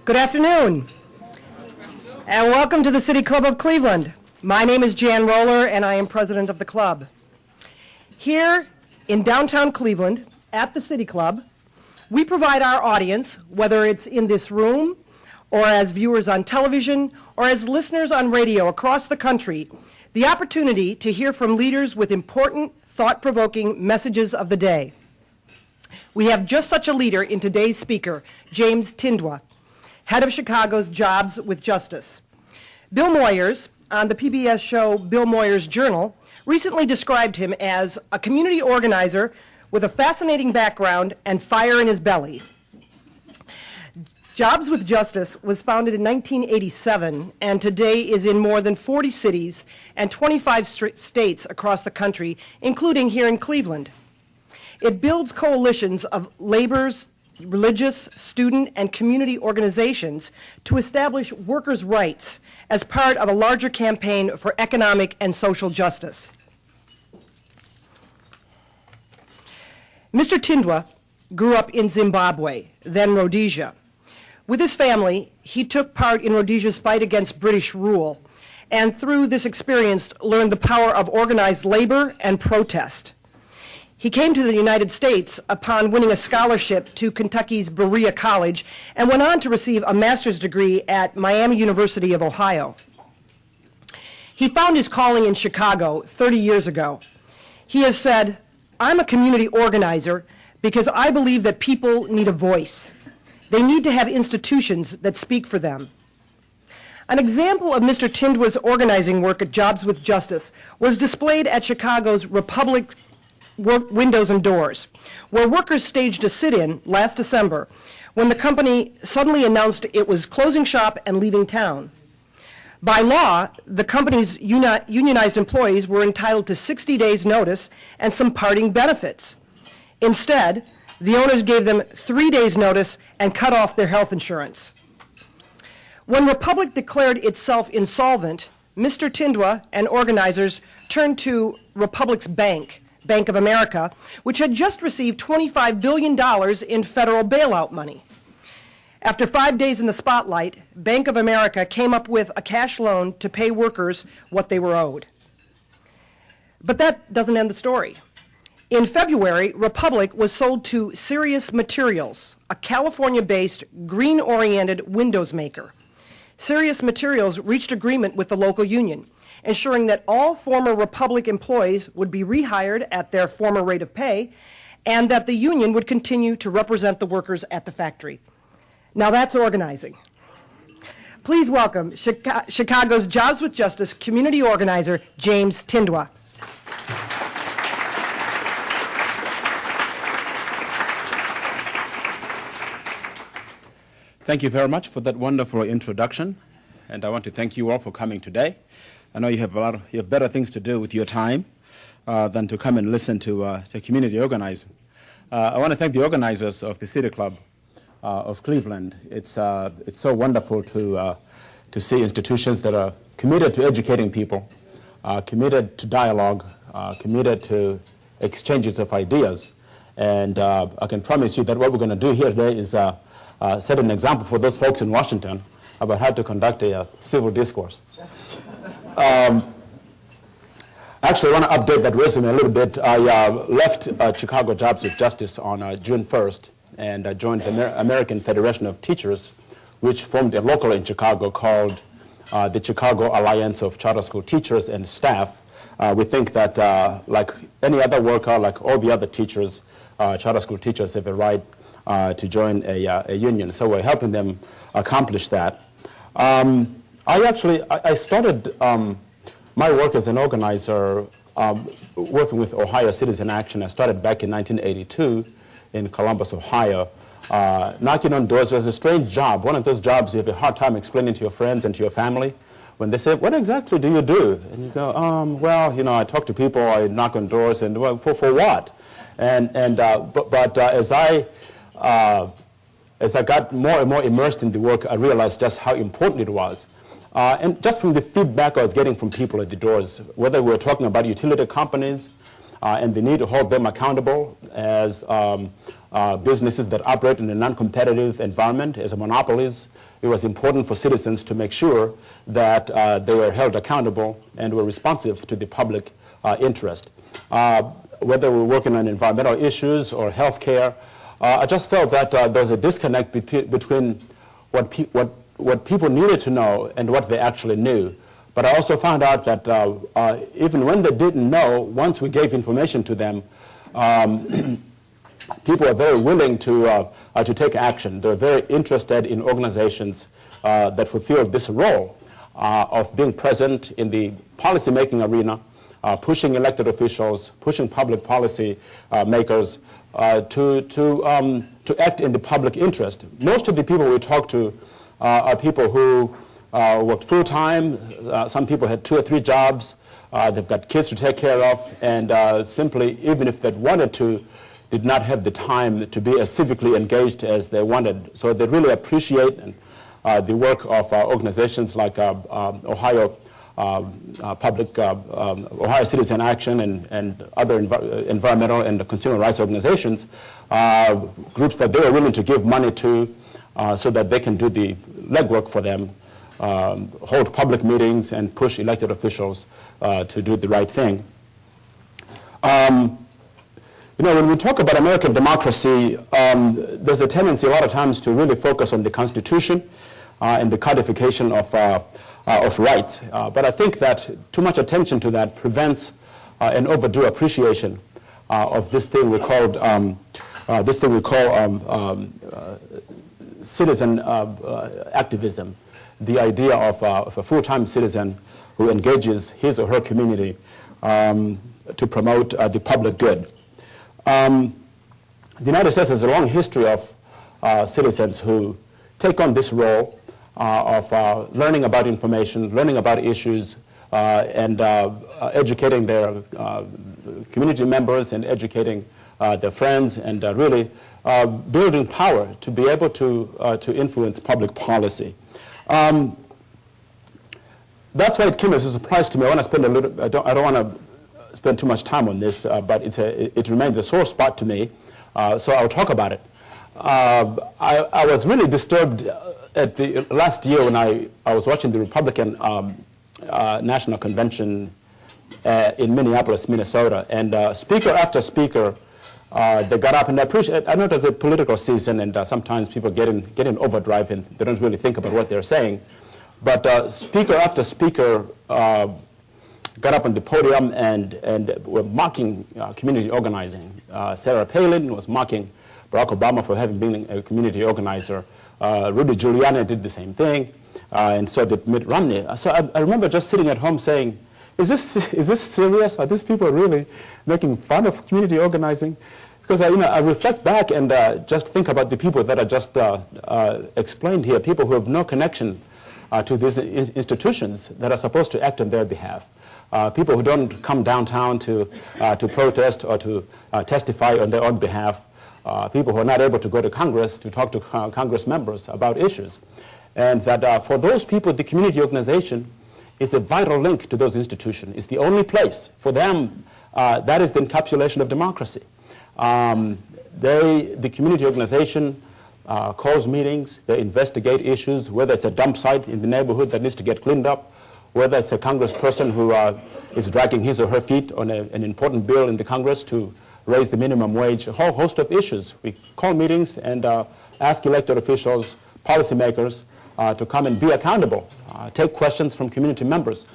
Good afternoon, and welcome to the City Club of Cleveland. My name is Jan Roller, and I am president of the club. Here in downtown Cleveland, at the City Club, we provide our audience, whether it's in this room, or as viewers on television, or as listeners on radio across the country, the opportunity to hear from leaders with important, thought-provoking messages of the day. We have just such a leader in today's speaker, James Thindwa, head of Chicago's Jobs with Justice. Bill Moyers, on the PBS show Bill Moyers' Journal, recently described him as a community organizer with a fascinating background and fire in his belly. Jobs with Justice was founded in 1987 and today is in more than 40 cities and 25 states across the country, including here in Cleveland. It builds coalitions of labor's, religious, student, and community organizations to establish workers' rights as part of a larger campaign for economic and social justice. Mr. Thindwa grew up in Zimbabwe, then Rhodesia. With his family, he took part in Rhodesia's fight against British rule, and through this experience learned the power of organized labor and protest. He came to the United States upon winning a scholarship to Kentucky's Berea College and went on to receive a master's degree at Miami University of Ohio. He found his calling in Chicago 30 years ago. He has said, "I'm a community organizer because I believe that people need a voice. They need to have institutions that speak for them." An example of Mr. Thindwa's organizing work at Jobs with Justice was displayed at Chicago's Republic Windows and Doors, where workers staged a sit-in last December when the company suddenly announced it was closing shop and leaving town. By law, the company's unionized employees were entitled to 60 days' notice and some parting benefits. Instead, the owners gave them 3 days' notice and cut off their health insurance. When Republic declared itself insolvent, Mr. Thindwa and organizers turned to Republic's Bank of America, which had just received $25 billion in federal bailout money. After 5 days in the spotlight, Bank of America came up with a cash loan to pay workers what they were owed. But that doesn't end the story. In February, Republic was sold to Sirius Materials, a California-based, green-oriented windows maker. Sirius Materials reached agreement with the local union, ensuring that all former Republic employees would be rehired at their former rate of pay, and that the union would continue to represent the workers at the factory. Now that's organizing. Please welcome Chicago's Jobs with Justice community organizer, James Thindwa. Thank you very much for that wonderful introduction, and I want to thank you all for coming today. I know you have better things to do with your time than to come and listen to community organizing. I want to thank the organizers of the City Club of Cleveland. It's so wonderful to see institutions that are committed to educating people, committed to dialogue, committed to exchanges of ideas. And I can promise you that what we're going to do here today is set an example for those folks in Washington about how to conduct a civil discourse. Actually, I want to update that resume a little bit. I left Chicago Jobs with Justice on June 1st and joined the American Federation of Teachers, which formed a local in Chicago called the Chicago Alliance of Charter School Teachers and Staff. We think that like any other worker, like all the other teachers, charter school teachers have a right to join a union. So we're helping them accomplish that. I started my work as an organizer working with Ohio Citizen Action. I started back in 1982 in Columbus, Ohio. Knocking on doors was a strange job, one of those jobs you have a hard time explaining to your friends and to your family. When they say, "What exactly do you do?" And you go, well, you know, I talk to people, I knock on doors, and well, for what? But as I got more and more immersed in the work, I realized just how important it was. And just from the feedback I was getting from people at the doors, whether we were talking about utility companies, and the need to hold them accountable as businesses that operate in a non-competitive environment, as monopolies. It was important for citizens to make sure that they were held accountable and were responsive to the public interest. Whether we're working on environmental issues or healthcare, I just felt that there's a disconnect between what people needed to know and what they actually knew. But I also found out that even when they didn't know, once we gave information to them, people are very willing to take action. They're very interested in organizations that fulfill this role of being present in the policy-making arena, pushing elected officials, pushing public policy makers to act in the public interest. Most of the people we talk to are people who worked full-time. Some people had 2 or 3 jobs. They've got kids to take care of, and simply, even if they wanted to, did not have the time to be as civically engaged as they wanted. So they really appreciate the work of organizations like Ohio Ohio Citizen Action and other environmental and consumer rights organizations, groups that they are willing to give money to so that they can do the legwork for them, hold public meetings and push elected officials to do the right thing. You know, when we talk about American democracy, there's a tendency a lot of times to really focus on the Constitution and the codification of rights. But I think that too much attention to that prevents an overdue appreciation of this thing we call citizen activism, the idea of a full-time citizen who engages his or her community to promote the public good. The United States has a long history of citizens who take on this role of learning about information, learning about issues, and educating their community members and educating their friends, and really building power to be able to influence public policy. That's why it came as a surprise to me. I want to spend a little. I don't want to spend too much time on this, but it remains a sore spot to me, so I'll talk about it. I was really disturbed at the last year when I was watching the Republican National Convention in Minneapolis, Minnesota, and speaker after speaker, they got up, and I know there's a political season, and sometimes people get in overdrive and they don't really think about what they're saying, but speaker after speaker got up on the podium and were mocking community organizing. Sarah Palin was mocking Barack Obama for having been a community organizer. Rudy Giuliani did the same thing, and so did Mitt Romney. So I remember just sitting at home saying, is this serious? Are these people really making fun of community organizing? Because I reflect back and just think about the people that I just explained here, people who have no connection to these institutions that are supposed to act on their behalf. People who don't come downtown to protest or to testify on their own behalf. People who are not able to go to Congress to talk to Congress members about issues. And that for those people, the community organization is a vital link to those institutions. It's the only place. For them, that is the encapsulation of democracy. The community organization calls meetings, they investigate issues, whether it's a dump site in the neighborhood that needs to get cleaned up, whether it's a congressperson who is dragging his or her feet on an important bill in the Congress to raise the minimum wage, a whole host of issues. We call meetings and ask elected officials, policymakers, to come and be accountable, take questions from community members.